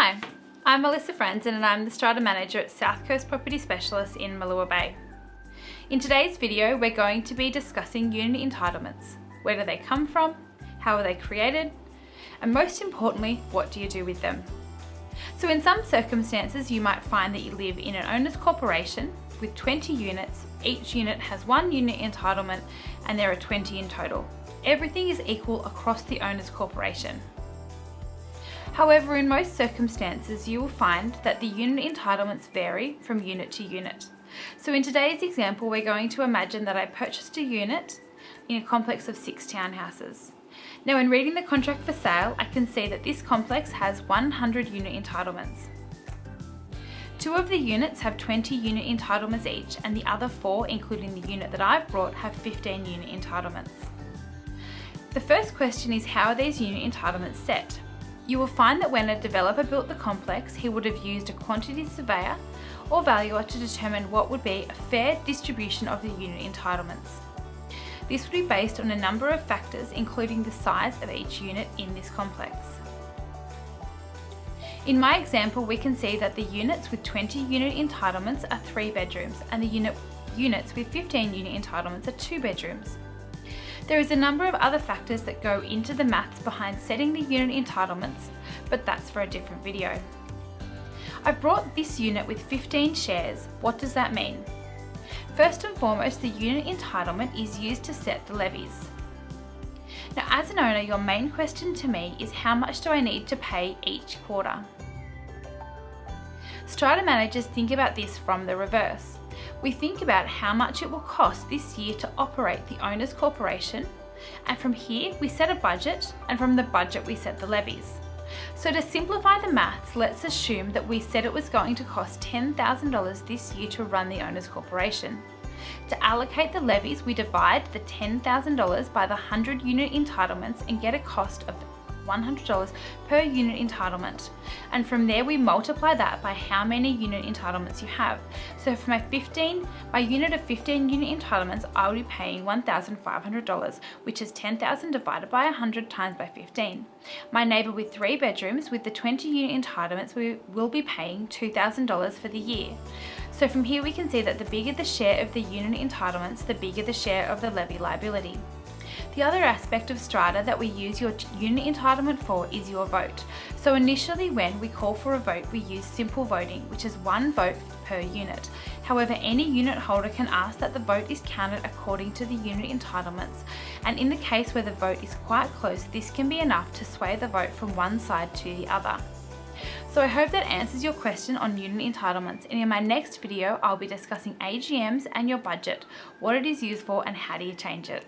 Hi, I'm Melissa Franzen and I'm the Strata Manager at South Coast Property Specialists in Malua Bay. In today's video, we're going to be discussing unit entitlements. Where do they come from? How are they created? And most importantly, what do you do with them? So in some circumstances, you might find that you live in an owner's corporation with 20 units. Each unit has one unit entitlement and there are 20 in total. Everything is equal across the owner's corporation. However, in most circumstances, you will find that the unit entitlements vary from unit to unit. So in today's example, we're going to imagine that I purchased a unit in a complex of 6 townhouses. Now, in reading the contract for sale, I can see that this complex has 100 unit entitlements. 2 of the units have 20 unit entitlements each, and the other 4, including the unit that I've brought, have 15 unit entitlements. The first question is, how are these unit entitlements set? You will find that when a developer built the complex, he would have used a quantity surveyor or valuer to determine what would be a fair distribution of the unit entitlements. This would be based on a number of factors, including the size of each unit in this complex. In my example, we can see that the units with 20 unit entitlements are 3 bedrooms and the units with 15 unit entitlements are 2 bedrooms. There is a number of other factors that go into the maths behind setting the unit entitlements, but that's for a different video. I've brought this unit with 15 shares. What does that mean? First and foremost, the unit entitlement is used to set the levies. Now, as an owner, your main question to me is, how much do I need to pay each quarter? Strata managers think about this from the reverse. We think about how much it will cost this year to operate the owner's corporation, and from here we set a budget, and from the budget we set the levies. So to simplify the maths, let's assume that we said it was going to cost $10,000 this year to run the owner's corporation. To allocate the levies, we divide the $10,000 by the 100 unit entitlements and get a cost of $100 per unit entitlement, and from there we multiply that by how many unit entitlements you have. So for my unit of 15 unit entitlements, I will be paying $1,500, which is 10,000 divided by 100 times by 15. My neighbour with 3 bedrooms with the 20 unit entitlements, we will be paying $2,000 for the year. So from here we can see that the bigger the share of the unit entitlements, the bigger the share of the levy liability. The other aspect of Strata that we use your unit entitlement for is your vote. So initially when we call for a vote, we use simple voting, which is 1 vote per unit. However, any unit holder can ask that the vote is counted according to the unit entitlements. And in the case where the vote is quite close, this can be enough to sway the vote from one side to the other. So I hope that answers your question on unit entitlements, and in my next video I'll be discussing AGMs and your budget, what it is used for and how do you change it.